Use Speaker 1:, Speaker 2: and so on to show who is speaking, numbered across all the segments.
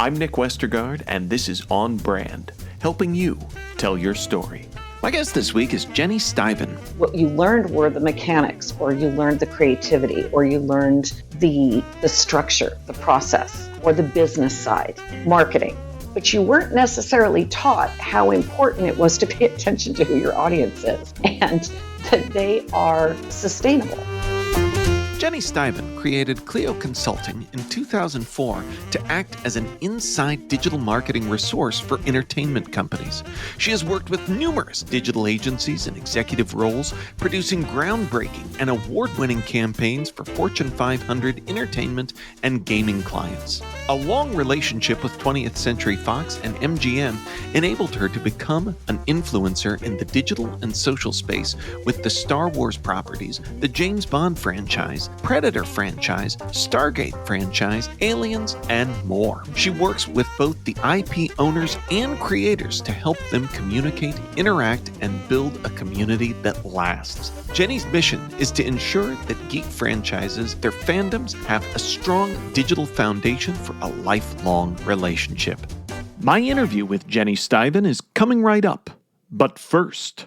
Speaker 1: I'm Nick Westergaard, and this is On Brand, helping you tell your story. My guest this week is Jenny Stiven.
Speaker 2: What you learned were the mechanics, or you learned the creativity, or you learned the structure, the process, or the business side, marketing. But you weren't necessarily taught how important it was to pay attention to who your audience is and that they are sustainable.
Speaker 1: Jenny Stiven created Clio Consulting in 2004 to act as an inside digital marketing resource for entertainment companies. She has worked with numerous digital agencies in executive roles, producing groundbreaking and award-winning campaigns for Fortune 500 entertainment and gaming clients. A long relationship with 20th Century Fox and MGM enabled her to become an influencer in the digital and social space with the Star Wars properties, the James Bond franchise, Predator franchise, Stargate franchise, Aliens, and more. She works with both the IP owners and creators to help them communicate, interact, and build a community that lasts. Jenny's mission is to ensure that geek franchises, their fandoms, have a strong digital foundation for a lifelong relationship. My interview with Jenny Stiven is coming right up. But first...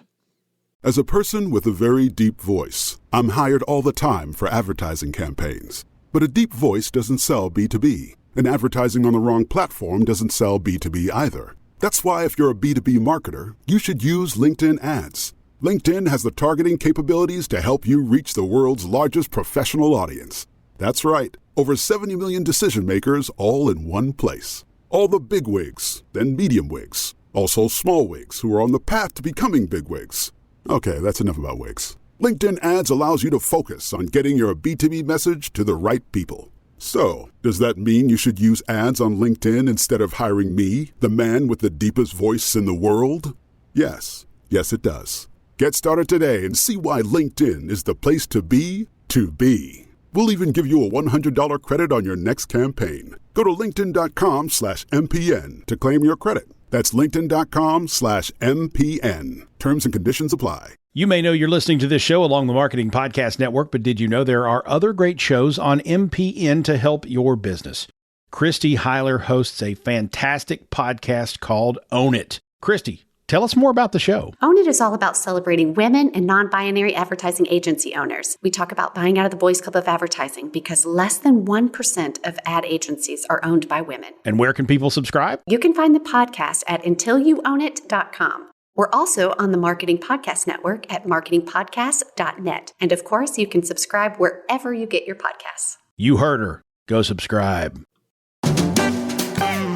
Speaker 3: As a person with a very deep voice, I'm hired all the time for advertising campaigns. But a deep voice doesn't sell B2B, and advertising on the wrong platform doesn't sell B2B either. That's why if you're a B2B marketer, you should use LinkedIn ads. LinkedIn has the targeting capabilities to help you reach the world's largest professional audience. That's right, over 70 million decision makers all in one place. All the big wigs, then medium wigs, also small wigs who are on the path to becoming big wigs. Okay, that's enough about wigs. LinkedIn ads allows you to focus on getting your B2B message to the right people. So, does that mean you should use ads on LinkedIn instead of hiring me, the man with the deepest voice in the world? Yes. Yes, it does. Get started today and see why LinkedIn is the place to be to be. We'll even give you a $100 credit on your next campaign. Go to linkedin.com/MPN to claim your credit. That's linkedin.com/MPN. Terms and conditions apply.
Speaker 4: You may know you're listening to this show along the Marketing Podcast Network, but did you know there are other great shows on MPN to help your business? Christy Heiler hosts a fantastic podcast called Own It. Christy, tell us more about the show.
Speaker 5: Own It is all about celebrating women and non-binary advertising agency owners. We talk about buying out of the Boys Club of Advertising because less than 1% of ad agencies are owned by women.
Speaker 4: And where can people subscribe?
Speaker 5: You can find the podcast at untilyouownit.com. We're also on the Marketing Podcast Network at marketingpodcast.net. And of course, you can subscribe wherever you get your podcasts.
Speaker 4: You heard her. Go subscribe.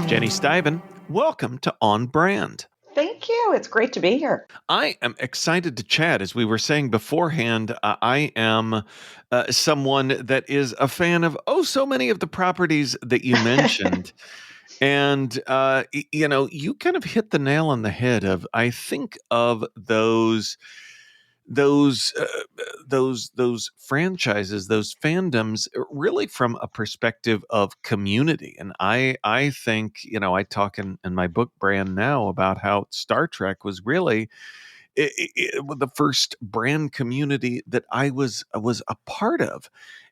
Speaker 1: Jenny Stiven, welcome to On Brand.
Speaker 2: Thank you. It's great to be here.
Speaker 1: I am excited to chat. As we were saying beforehand, I am someone that is a fan of, so many of the properties that you mentioned. And, you kind of hit the nail on the head of, I think of those franchises, those fandoms, really from a perspective of community. And I think, I talk in my book Brand Now about how Star Trek was really the first brand community that I was a part of.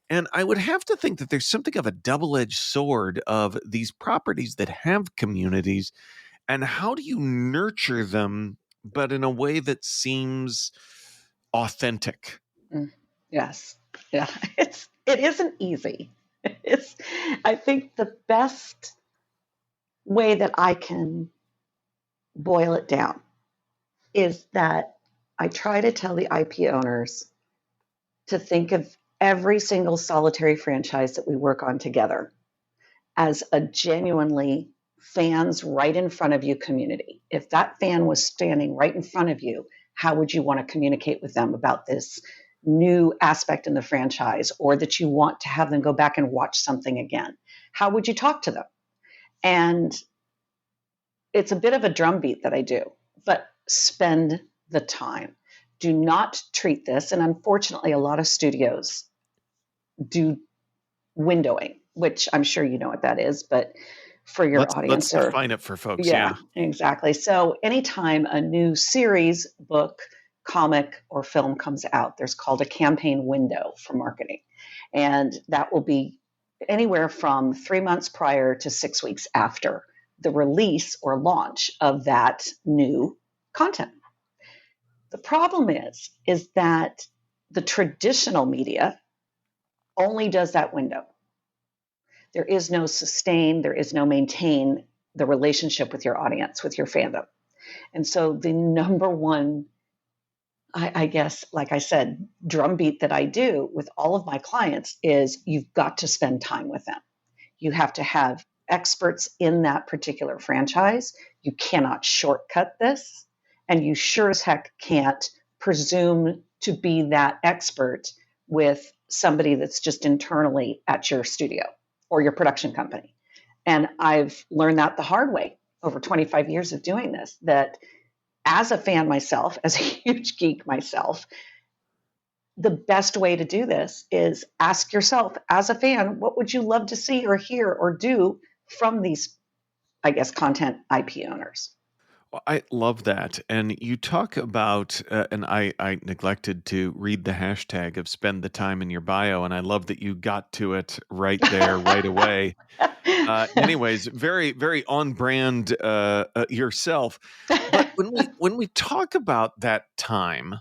Speaker 1: And I would have to think that there's something of a double-edged sword of these properties that have communities, and how do you nurture them, but in a way that seems authentic?
Speaker 2: Yes. Yeah. It isn't easy. I think the best way that I can boil it down is that I try to tell the IP owners to think of every single solitary franchise that we work on together as a genuinely fans right in front of you community. If that fan was standing right in front of you, how would you want to communicate with them about this new aspect in the franchise, or that you want to have them go back and watch something again? How would you talk to them? And it's a bit of a drumbeat that I do, but spend the time. Do not treat this, and unfortunately, a lot of studios do windowing, which I'm sure you know what that is, but for your audience.
Speaker 1: Let's define it for folks.
Speaker 2: Yeah, exactly. So anytime a new series, book, comic, or film comes out, there's called a campaign window for marketing. And that will be anywhere from 3 months prior to 6 weeks after the release or launch of that new content. The problem is that the traditional media only does that window. There is no sustain, there is no maintain the relationship with your audience, with your fandom. And so the number one, I guess, like I said, drumbeat that I do with all of my clients is you've got to spend time with them. You have to have experts in that particular franchise. You cannot shortcut this. And you sure as heck can't presume to be that expert with somebody that's just internally at your studio or your production company. And I've learned that the hard way over 25 years of doing this, that as a fan myself, as a huge geek myself, the best way to do this is ask yourself as a fan, what would you love to see or hear or do from these, I guess, content IP owners?
Speaker 1: Well, I love that. And you talk about, and I neglected to read the hashtag of spend the time in your bio. And I love that you got to it right there, right away. Anyways, very, very on brand yourself. But when we talk about that time,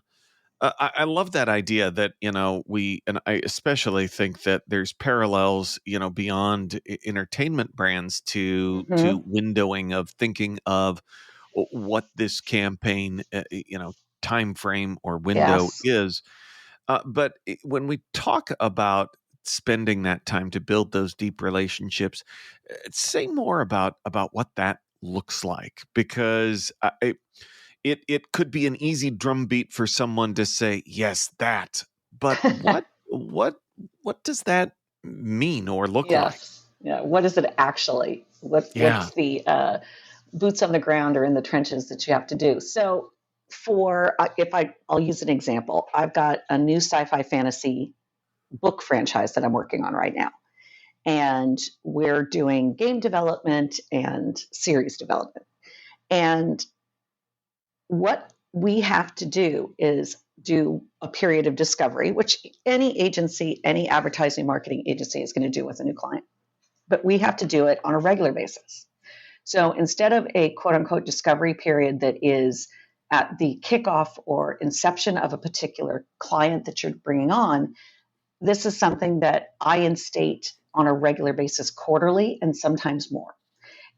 Speaker 1: I love that idea that, and I especially think that there's parallels, beyond entertainment brands to windowing of thinking of what this campaign, time frame or window
Speaker 2: Yes.
Speaker 1: is. But when we talk about spending that time to build those deep relationships, say more about what that looks like, because it could be an easy drumbeat for someone to say yes, that, but what does that mean or look like?
Speaker 2: Yes. Yeah. What is it actually?
Speaker 1: Yeah.
Speaker 2: What's the boots on the ground or in the trenches that you have to do? So, I'll use an example. I've got a new sci-fi fantasy book franchise that I'm working on right now, and we're doing game development and series development. And what we have to do is do a period of discovery, which any agency, any advertising marketing agency is going to do with a new client. But we have to do it on a regular basis. So instead of a quote unquote discovery period that is at the kickoff or inception of a particular client that you're bringing on, this is something that I instate on a regular basis, quarterly, and sometimes more.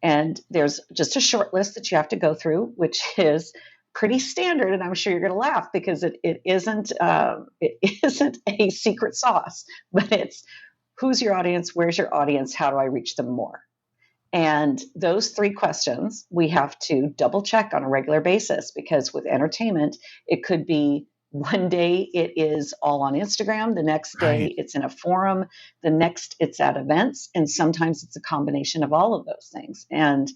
Speaker 2: And there's just a short list that you have to go through, which is pretty standard. And I'm sure you're going to laugh because it isn't a secret sauce, but it's who's your audience, where's your audience, how do I reach them more? And those three questions we have to double check on a regular basis, because with entertainment, it could be one day it is all on Instagram, the next day
Speaker 1: Right.
Speaker 2: it's in a forum, the next it's at events, and sometimes it's a combination of all of those things. And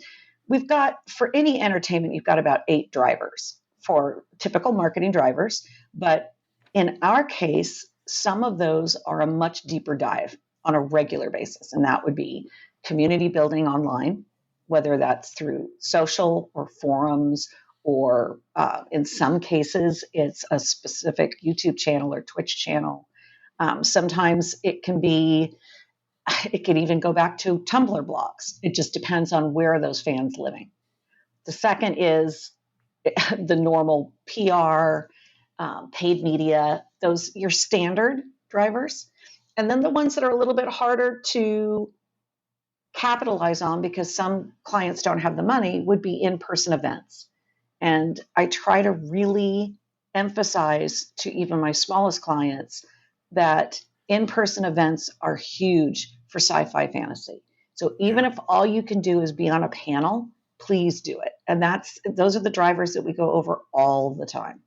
Speaker 2: we've got, for any entertainment, you've got about 8 drivers for typical marketing drivers. But in our case, some of those are a much deeper dive on a regular basis. And that would be community building online, whether that's through social or forums, or in some cases, it's a specific YouTube channel or Twitch channel. Sometimes it can even go back to Tumblr blogs. It just depends on where are those fans living. The second is the normal PR, paid media, those your standard drivers. And then the ones that are a little bit harder to capitalize on because some clients don't have the money would be in-person events. And I try to really emphasize to even my smallest clients that in-person events are huge for sci-fi fantasy. So even if all you can do is be on a panel, please do it. And those are the drivers that we go over all the time.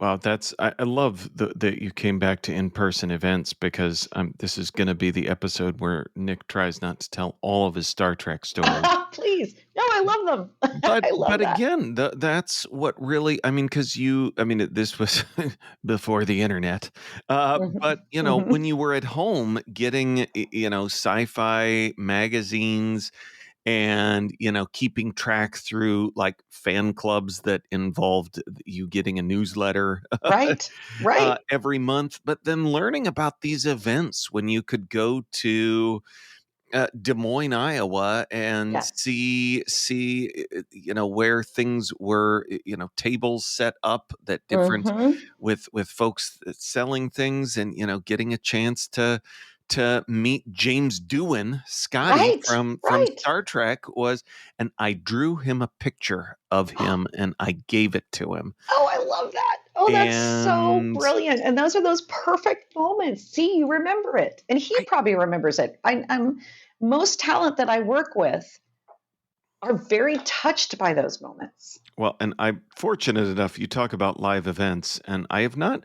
Speaker 1: Wow, I love that you came back to in-person events, because this is going to be the episode where Nick tries not to tell all of his Star Trek stories.
Speaker 2: Please. No, I love them.
Speaker 1: But
Speaker 2: I love that.
Speaker 1: again, that's what really, because this was before the internet. But when you were at home getting sci-fi magazines, and keeping track through like fan clubs that involved you getting a newsletter
Speaker 2: Right.
Speaker 1: every month, but then learning about these events when you could go to Des Moines, Iowa, and
Speaker 2: Yes.
Speaker 1: see where things were, tables set up that different
Speaker 2: Mm-hmm.
Speaker 1: with folks selling things, and getting a chance to meet James Doohan, Scotty
Speaker 2: Right.
Speaker 1: from
Speaker 2: Right.
Speaker 1: Star Trek and I drew him a picture of him and I gave it to him.
Speaker 2: Oh, I love that. Oh, that's so
Speaker 1: And
Speaker 2: brilliant. And those are those perfect moments. See, you remember it. And he
Speaker 1: I
Speaker 2: probably remembers it. I'm most talent that I work with are very touched by those moments.
Speaker 1: Well, and I'm fortunate enough. You talk about live events, and I've not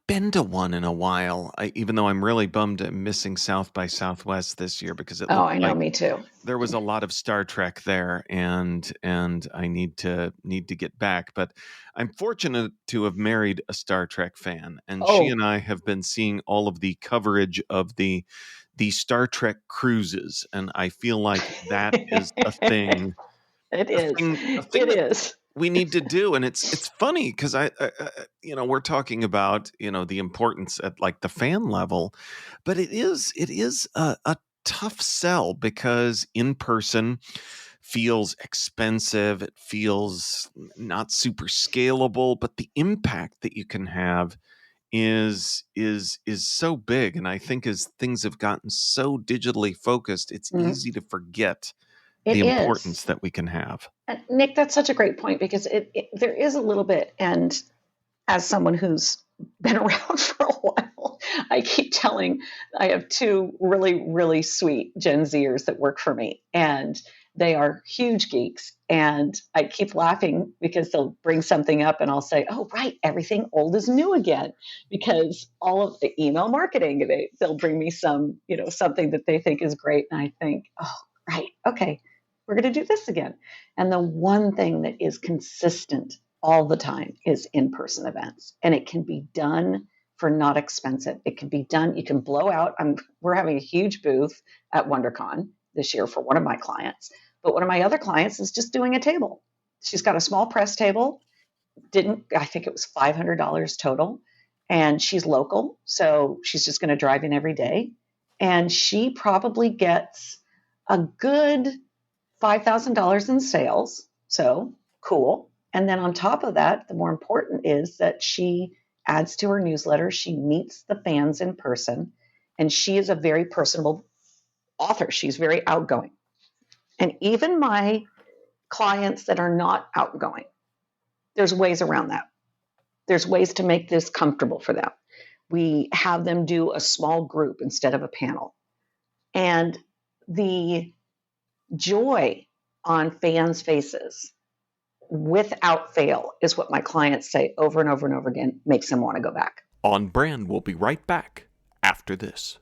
Speaker 1: been to one in a while. Even though I'm really bummed I'm missing South by Southwest this year because it
Speaker 2: Oh,
Speaker 1: looked
Speaker 2: I know,
Speaker 1: like
Speaker 2: me too.
Speaker 1: there was a lot of Star Trek there, and I need to get back. But I'm fortunate to have married a Star Trek fan, and she
Speaker 2: Oh,
Speaker 1: and I have been seeing all of the coverage of the Star Trek cruises, and I feel like that is a thing
Speaker 2: it is.
Speaker 1: a thing
Speaker 2: It
Speaker 1: that
Speaker 2: is.
Speaker 1: we need to do. And it's funny because we're talking about the importance at like the fan level, but it is a tough sell because in person feels expensive, it feels not super scalable, but the impact that you can have is so big. And I think as things have gotten so digitally focused, it's
Speaker 2: Mhm.
Speaker 1: easy to forget the
Speaker 2: It is.
Speaker 1: importance that we can have.
Speaker 2: And Nick, that's such a great point because there is a little bit, and as someone who's been around for a while, I keep telling I have two really, really sweet Gen Zers that work for me, and they are huge geeks. And I keep laughing because they'll bring something up and I'll say, oh, right, everything old is new again. Because all of the email marketing, they'll bring me something that they think is great. And I think, oh, right, okay, we're going to do this again. And the one thing that is consistent all the time is in-person events, and it can be done for not expensive. It can be done. You can blow out. We're having a huge booth at WonderCon this year for one of my clients, but one of my other clients is just doing a table. She's got a small press table. I think it was $500 total, and she's local, so she's just going to drive in every day, and she probably gets a good $5,000 in sales. So cool. And then on top of that, the more important is that she adds to her newsletter. She meets the fans in person, and she is a very personable author. She's very outgoing. And even my clients that are not outgoing, there's ways around that. There's ways to make this comfortable for them. We have them do a small group instead of a panel. And the joy on fans' faces without fail is what my clients say over and over and over again, makes them want to go back.
Speaker 1: On Brand will be right back after this.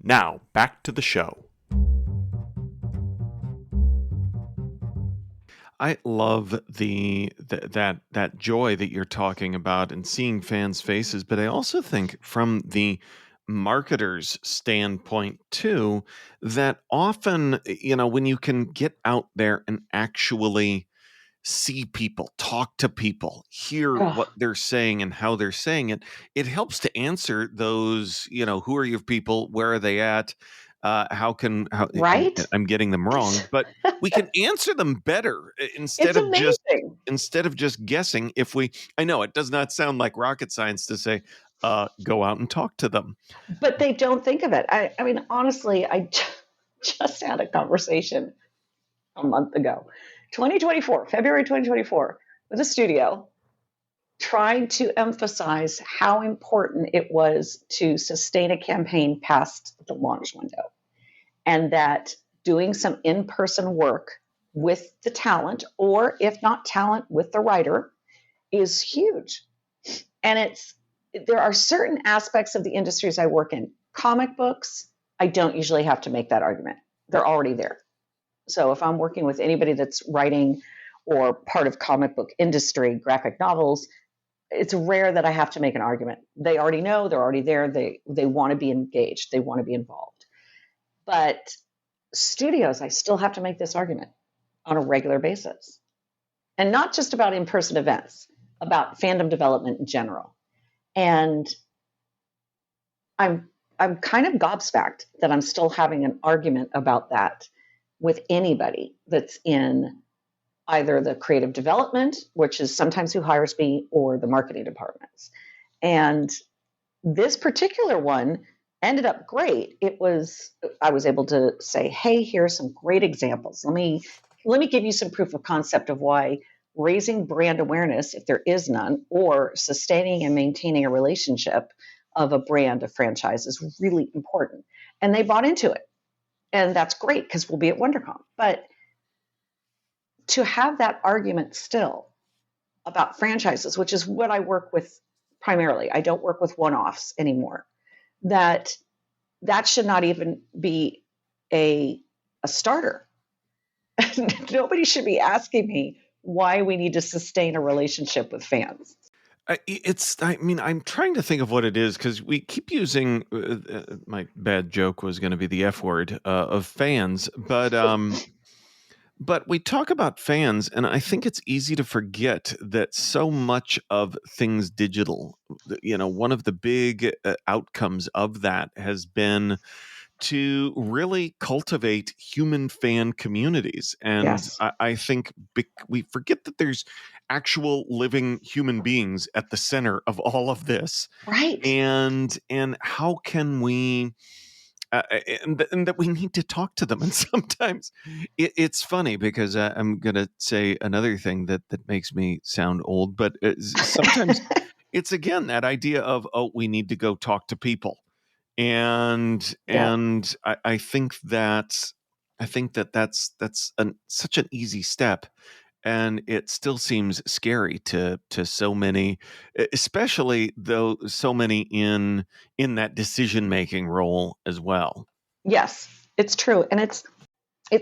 Speaker 1: Now, back to the show. I love that joy that you're talking about and seeing fans' faces, but I also think from the marketer's standpoint too, that often, when you can get out there and actually see people, talk to people, hear what
Speaker 2: Oh,
Speaker 1: they're saying and how they're saying it, it helps to answer those, who are your people, where are they at, and
Speaker 2: right?
Speaker 1: I'm getting them
Speaker 2: It's,
Speaker 1: wrong, but we can answer them better
Speaker 2: it's amazing.
Speaker 1: instead of just guessing. I know it does not sound like rocket science to say, go out and talk to them.
Speaker 2: But they don't think of it. I mean, honestly, I just had a conversation a month ago, 2024, February 2024, with a studio trying to emphasize how important it was to sustain a campaign past the launch window, and that doing some in-person work with the talent, or if not talent, with the writer, is huge. And there are certain aspects of the industries I work in. Comic books, I don't usually have to make that argument. They're already there. So if I'm working with anybody that's writing or part of comic book industry, graphic novels, it's rare that I have to make an argument. They already know, they're already there. They want to be engaged. They want to be involved. But studios, I still have to make this argument on a regular basis. And not just about in-person events, about fandom development in general. And I'm kind of gobsmacked that I'm still having an argument about that with anybody that's in either the creative development, which is sometimes who hires me, or the marketing departments. And this particular one ended up great. I was able to say, hey, here's some great examples. Let me give you some proof of concept of why raising brand awareness, if there is none, or sustaining and maintaining a relationship of a brand, a franchise, is really important. And they bought into it. And that's great because we'll be at WonderCon. But to have that argument still about franchises, which is what I work with primarily, I don't work with one-offs anymore, that should not even be a starter. Nobody should be asking me why we need to sustain a relationship with fans.
Speaker 1: I'm trying to think of what it is, because we keep using, my bad joke was going to be the F word, of fans, but we talk about fans, and I think it's easy to forget that so much of things digital, one of the big outcomes of that has been to really cultivate human fan communities. And
Speaker 2: Yes.
Speaker 1: I think we forget that there's actual living human beings at the center of all of this.
Speaker 2: Right.
Speaker 1: And how can we, and that we need to talk to them. And sometimes it's funny because I'm going to say another thing that makes me sound old, but sometimes it's, again, that idea of, we need to go talk to people. And I think that's such an easy step, and it still seems scary to so many, especially though so many in that decision making role as well.
Speaker 2: Yes, it's true. And it's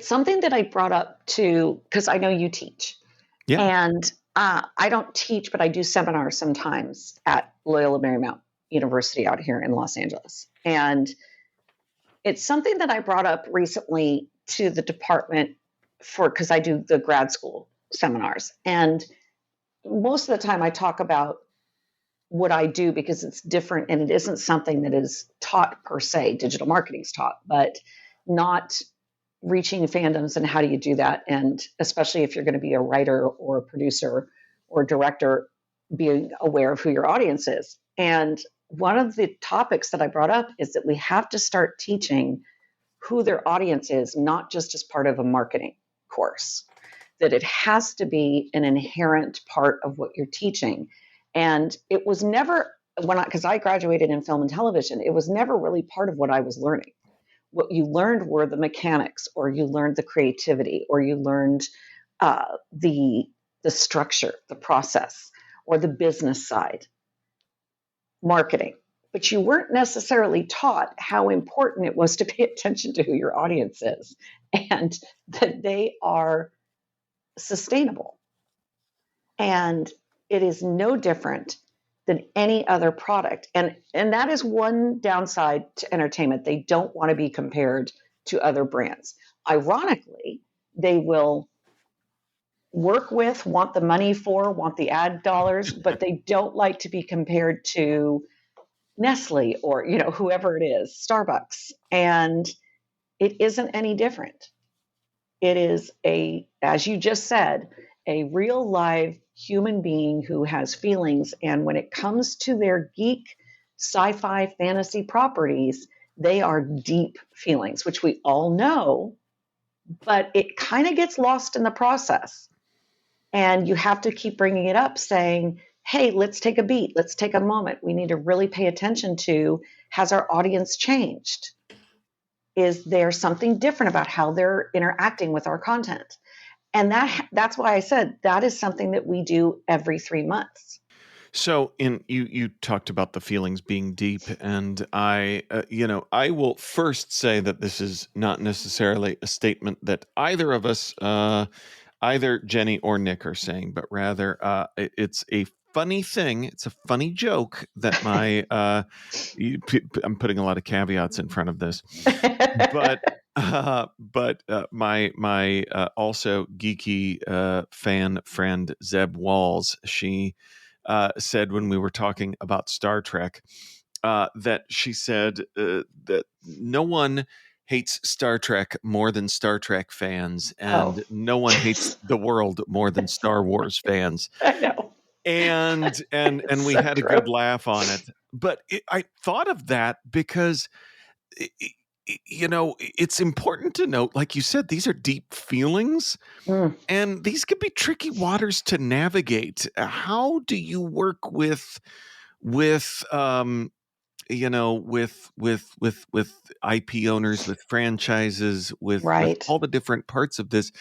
Speaker 2: something that I brought up to, because I know you teach.
Speaker 1: Yeah.
Speaker 2: And I don't teach, but I do seminars sometimes at Loyola Marymount University out here in Los Angeles. And it's something that I brought up recently to the department because I do the grad school seminars. And most of the time I talk about what I do because it's different and it isn't something that is taught per se. Digital marketing is taught, but not reaching fandoms and how do you do that. And especially if you're going to be a writer or a producer or a director, being aware of who your audience is. And one of the topics that I brought up is that we have to start teaching who their audience is, not just as part of a marketing course, that it has to be an inherent part of what you're teaching. And it was never, because I graduated in film and television, it was never really part of what I was learning. What you learned were the mechanics, or you learned the creativity, or you learned the structure, the process, or the business side, marketing. But you weren't necessarily taught how important it was to pay attention to who your audience is and that they are sustainable. And it is no different than any other product. And that is one downside to entertainment. They don't want to be compared to other brands. Ironically, they will work with, want the money for, want the ad dollars, but they don't like to be compared to Nestle or, whoever it is, Starbucks. And it isn't any different. It is as you just said, a real live human being who has feelings. And when it comes to their geek, sci-fi, fantasy properties, they are deep feelings, which we all know, but it kind of gets lost in the process. And you have to keep bringing it up saying, hey, let's take a beat. Let's take a moment. We need to really pay attention to, has our audience changed? Is there something different about how they're interacting with our content? And that's why I said that is something that we do every 3 months.
Speaker 1: So you talked about the feelings being deep, and I will first say that this is not necessarily a statement that either of us, either Jenny or Nick, are saying, but rather it's a funny thing. It's a funny joke that I'm putting a lot of caveats in front of this, but my also geeky fan friend Zeb Walls, she said when we were talking about Star Trek, that she said that no one hates Star Trek more than Star Trek fans, and no one hates the world more than Star Wars fans.
Speaker 2: I know.
Speaker 1: And
Speaker 2: It's
Speaker 1: we
Speaker 2: so
Speaker 1: had a
Speaker 2: true.
Speaker 1: good laugh on it. But I thought of that because, it's important to note, like you said, these are deep feelings. And these can be tricky waters to navigate. How do you work with IP owners, with franchises, with
Speaker 2: Right.
Speaker 1: all the different parts of this?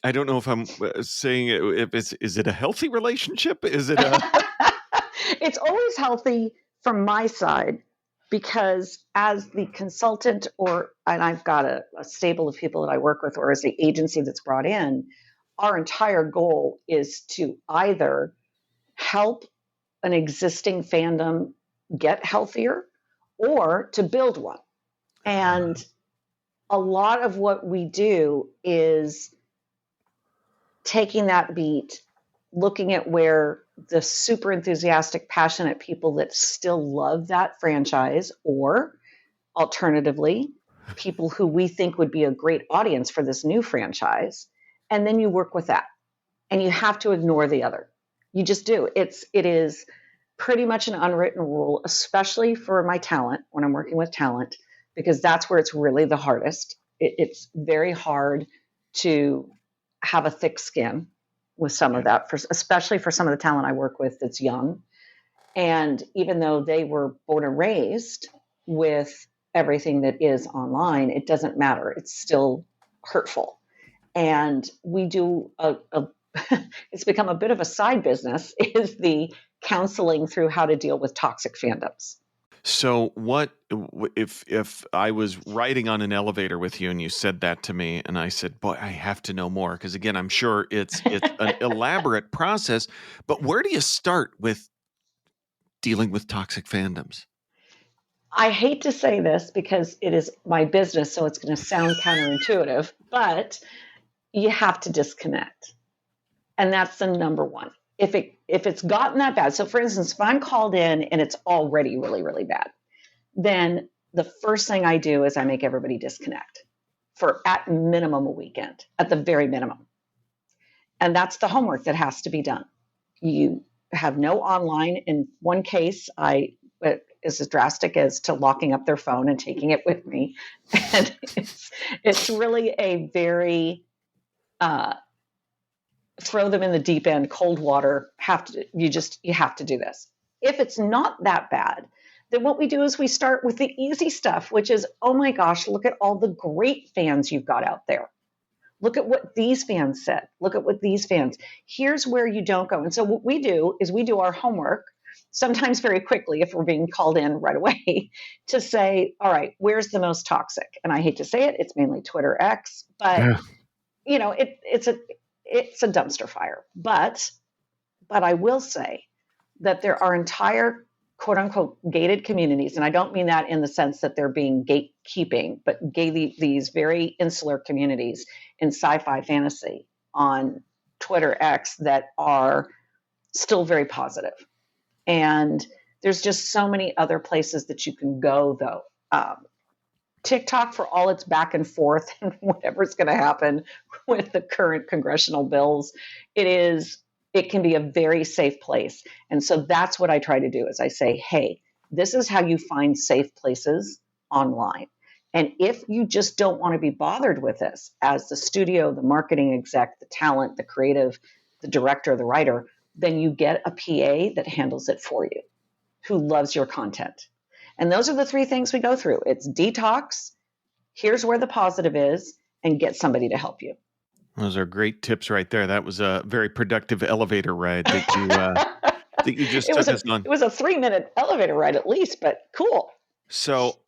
Speaker 1: I don't know if I'm saying is it a healthy relationship? Is it a
Speaker 2: It's always healthy from my side, because as the consultant, and I've got a stable of people that I work with, or as the agency that's brought in, our entire goal is to either help an existing fandom get healthier or to build one. And a lot of what we do is taking that beat, looking at where the super enthusiastic, passionate people that still love that franchise, or alternatively, people who we think would be a great audience for this new franchise. And then you work with that, and you have to ignore the other. You just do. It is pretty much an unwritten rule, especially for my talent, when I'm working with talent, because that's where it's really the hardest. It's very hard to have a thick skin with some of that, especially for some of the talent I work with that's young. And even though they were born and raised with everything that is online, it doesn't matter. It's still hurtful. And we do it's become a bit of a side business, is the counseling through how to deal with toxic fandoms.
Speaker 1: So what if I was riding on an elevator with you and you said that to me, and I said, boy, I have to know more, because again, I'm sure it's an elaborate process, but where do you start with dealing with toxic fandoms?
Speaker 2: I hate to say this because it is my business, so it's going to sound counterintuitive, but you have to disconnect. And that's the number one. If it's gotten that bad, so for instance, if I'm called in and it's already really, really bad, then the first thing I do is I make everybody disconnect for at minimum a weekend, at the very minimum. And that's the homework that has to be done. You have no online. In one case, it is as drastic as to locking up their phone and taking it with me. And it's really a very throw them in the deep end, cold water. You have to do this. If it's not that bad, then what we do is we start with the easy stuff, which is, oh my gosh, look at all the great fans you've got out there. Look at what these fans said. Look at what these fans. Here's where you don't go. And so what we do is we do our homework, sometimes very quickly if we're being called in right away, to say, all right, where's the most toxic? And I hate to say it, it's mainly Twitter X, but it's a dumpster fire. But I will say that there are entire quote unquote gated communities. And I don't mean that in the sense that they're being gatekeeping, but these very insular communities in sci-fi fantasy on Twitter X that are still very positive. And there's just so many other places that you can go, though. TikTok, for all its back and forth and whatever's going to happen with the current congressional bills, it can be a very safe place. And so that's what I try to do is I say, hey, this is how you find safe places online. And if you just don't want to be bothered with this as the studio, the marketing exec, the talent, the creative, the director, the writer, then you get a PA that handles it for you, who loves your content. And those are the three things we go through. It's detox, here's where the positive is, and get somebody to help you.
Speaker 1: Those are great tips right there. That was a very productive elevator ride that you just took us on.
Speaker 2: It was a 3-minute elevator ride at least, but cool.
Speaker 1: So,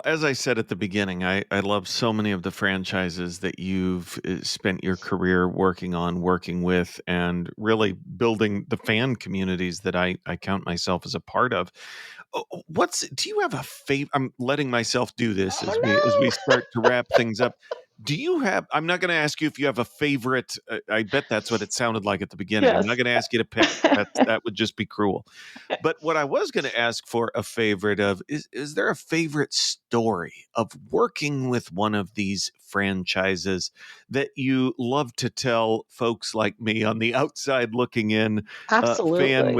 Speaker 1: as I said at the beginning, I love so many of the franchises that you've spent your career working with, and really building the fan communities that I count myself as a part of. Do you have a favorite? I'm letting myself do this as we start to wrap things up. Do you have, I'm not going to ask you if you have a favorite. I bet that's what it sounded like at the beginning. I'm
Speaker 2: Yes.
Speaker 1: not going to ask you to pick. That would just be cruel. But what I was going to ask for a favorite of is there a favorite story of working with one of these franchises that you love to tell folks like me on the outside looking in, fan
Speaker 2: Absolutely.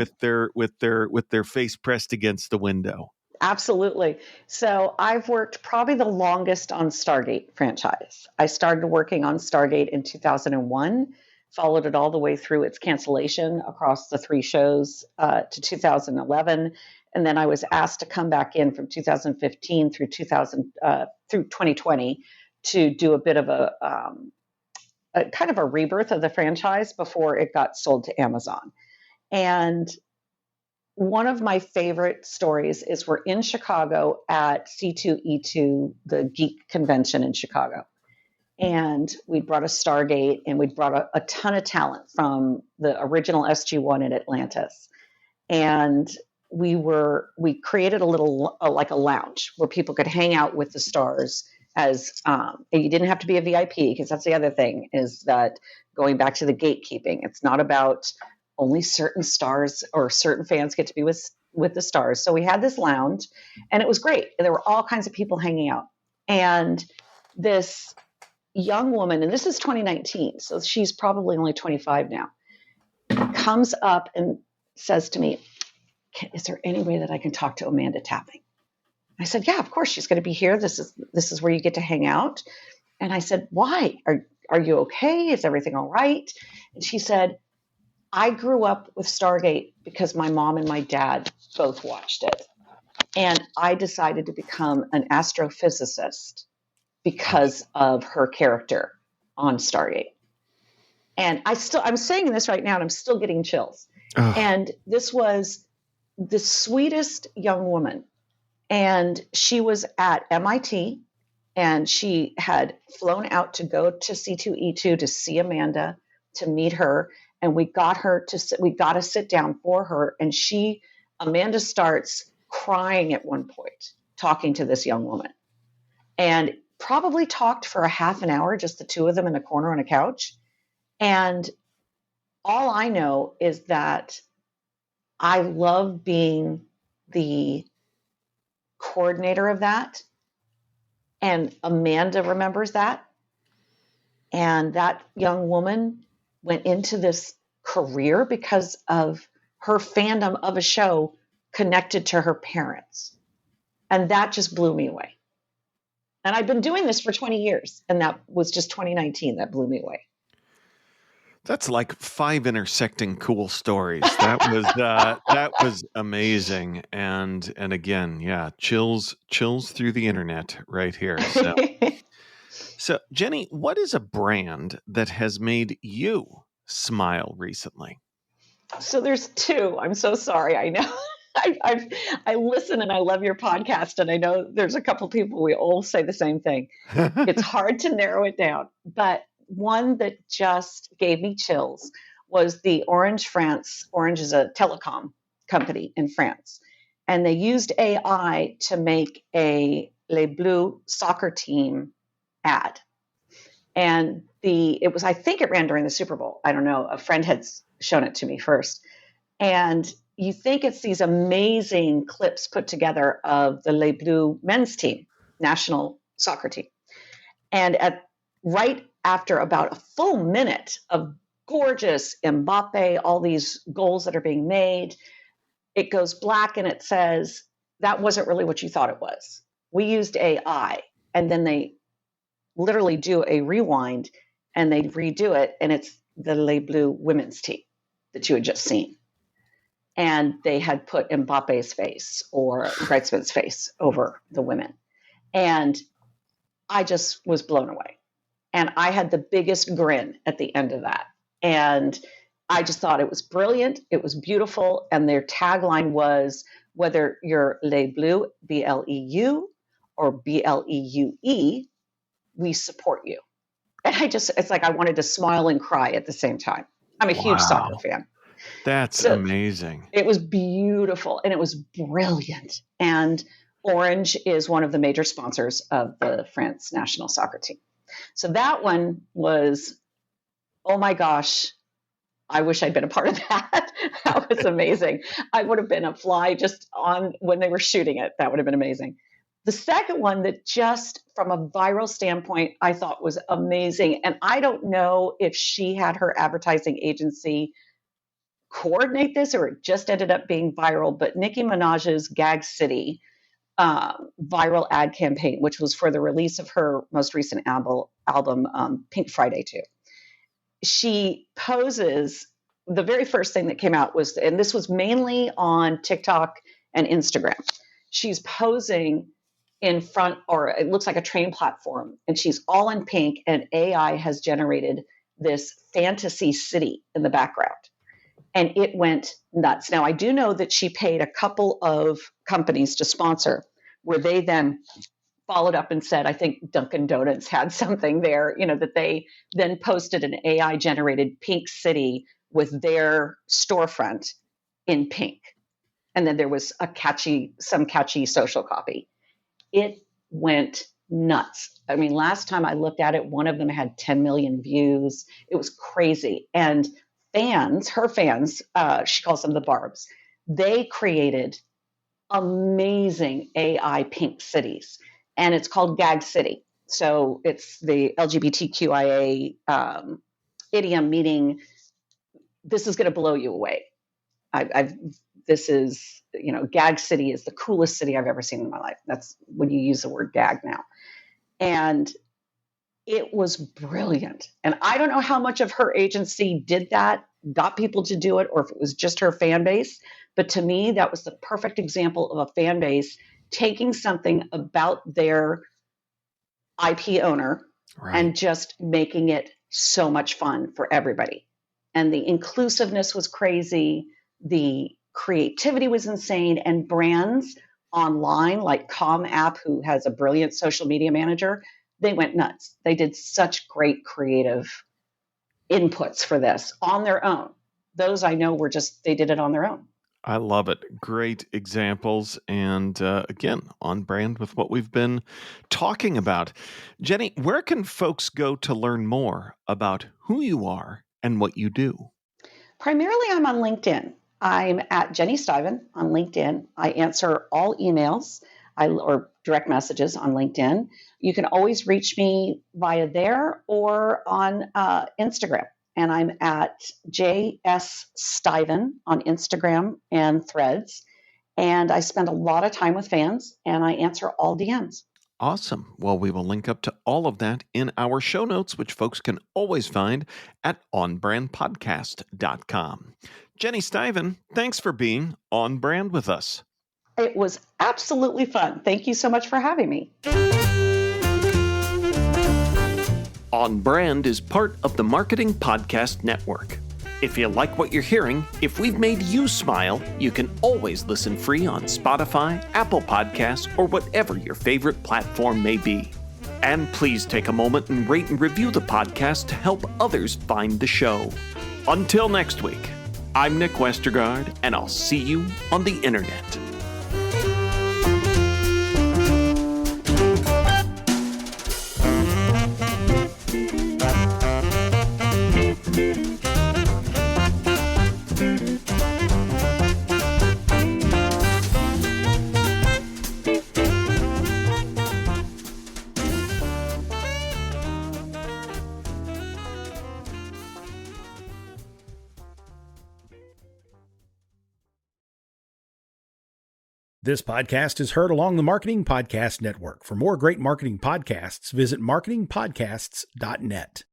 Speaker 1: with their face pressed against the window?
Speaker 2: Absolutely. So I've worked probably the longest on Stargate franchise. I started working on Stargate in 2001, followed it all the way through its cancellation across the 3 shows to 2011. And then I was asked to come back in from 2015 through 2020 to do a bit of a kind of a rebirth of the franchise before it got sold to Amazon. And one of my favorite stories is we're in Chicago at C2E2, the geek convention in Chicago. And we brought a Stargate and we brought a ton of talent from the original SG-1 in Atlantis. And we created a little, like a lounge where people could hang out with the stars as, you didn't have to be a VIP, because that's the other thing, is that going back to the gatekeeping, it's not about only certain stars or certain fans get to be with the stars. So we had this lounge and it was great. And there were all kinds of people hanging out. And this young woman, and this is 2019, so she's probably only 25 now, comes up and says to me, is there any way that I can talk to Amanda Tapping? I said, yeah, of course, she's going to be here. This is where you get to hang out. And I said, why? Are you okay? Is everything all right? And she said, I grew up with Stargate because my mom and my dad both watched it. And I decided to become an astrophysicist because of her character on Stargate. And I'm saying this right now and I'm still getting chills. Oh. And this was the sweetest young woman. And she was at MIT and she had flown out to go to C2E2 to see Amanda, to meet her. And we got to sit down for her. And Amanda starts crying at one point, talking to this young woman, and probably talked for a half an hour, just the two of them in a corner on a couch. And all I know is that I love being the coordinator of that. And Amanda remembers that. And that young woman went into this career because of her fandom of a show connected to her parents. And that just blew me away. And I've been doing this for 20 years. And that was just 2019 that blew me away.
Speaker 1: That's like 5 intersecting cool stories. That was amazing. And again, yeah, chills through the internet right here. So Jenny, what is a brand that has made you smile recently?
Speaker 2: So there's 2. I'm so sorry. I know. I listen and I love your podcast, and I know there's a couple people we all say the same thing. It's hard to narrow it down, but one that just gave me chills was the Orange France. Orange is a telecom company in France, and they used AI to make a Les Bleus soccer team ad. And I think it ran during the Super Bowl. I don't know. A friend had shown it to me first. And you think it's these amazing clips put together of the Les Bleus men's team, national soccer team. And right after about a full minute of gorgeous Mbappe, all these goals that are being made, it goes black and it says, that wasn't really what you thought it was. We used AI. And then they literally do a rewind and they redo it. And it's the Les Bleus women's team that you had just seen. And they had put Mbappe's face or Greitzman's face over the women. And I just was blown away. And I had the biggest grin at the end of that. And I just thought it was brilliant. It was beautiful. And their tagline was, whether you're Les Bleus, BLEU, or BLEUE, we support you. And it's like I wanted to smile and cry at the same time. I'm a huge soccer fan.
Speaker 1: That's amazing.
Speaker 2: It was beautiful and it was brilliant. And Orange is one of the major sponsors of the France national soccer team. So that one was, oh my gosh, I wish I'd been a part of that. That was amazing. I would have been a fly just on when they were shooting it. That would have been amazing. The second one that just from a viral standpoint, I thought was amazing. And I don't know if she had her advertising agency coordinate this or it just ended up being viral, but Nicki Minaj's Gag City viral ad campaign, which was for the release of her most recent album Pink Friday 2. She poses, the very first thing that came out was, and this was mainly on TikTok and Instagram, she's posing in front, or it looks like a train platform, and she's all in pink, and AI has generated this fantasy city in the background. And it went nuts. Now, I do know that she paid a couple of companies to sponsor, where they then followed up and said, I think Dunkin' Donuts had something there, that they then posted an AI generated pink city with their storefront in pink. And then there was some catchy social copy. It went nuts. I mean, last time I looked at it, one of them had 10 million views. It was crazy. And her fans, she calls them the Barbs, they created amazing AI pink cities. And it's called Gag City. So it's the LGBTQIA idiom, meaning this is going to blow you away. This is, Gag City is the coolest city I've ever seen in my life. That's when you use the word gag now. And it was brilliant. And I don't know how much of her agency did that, got people to do it, or if it was just her fan base. But to me, that was the perfect example of a fan base taking something about their IP owner and just making it so much fun for everybody. And the inclusiveness was crazy. The creativity was insane. And brands online like Calm App, who has a brilliant social media manager, they went nuts. They did such great creative inputs for this on their own. Those I know they did it on their own.
Speaker 1: I love it. Great examples. And again, on brand with what we've been talking about. Jenny, where can folks go to learn more about who you are and what you do?
Speaker 2: Primarily, I'm on LinkedIn. I'm at Jenny Stiven on LinkedIn. I answer all emails or direct messages on LinkedIn. You can always reach me via there or on Instagram. And I'm at JS Stiven on Instagram and Threads. And I spend a lot of time with fans and I answer all DMs.
Speaker 1: Awesome. Well, we will link up to all of that in our show notes, which folks can always find at onbrandpodcast.com. Jenny Stiven, thanks for being on brand with us.
Speaker 2: It was absolutely fun. Thank you so much for having me.
Speaker 1: On Brand is part of the Marketing Podcast Network. If you like what you're hearing, if we've made you smile, you can always listen free on Spotify, Apple Podcasts, or whatever your favorite platform may be. And please take a moment and rate and review the podcast to help others find the show. Until next week, I'm Nick Westergaard, and I'll see you on the internet.
Speaker 4: This podcast is heard along the Marketing Podcast Network. For more great marketing podcasts, visit marketingpodcasts.net.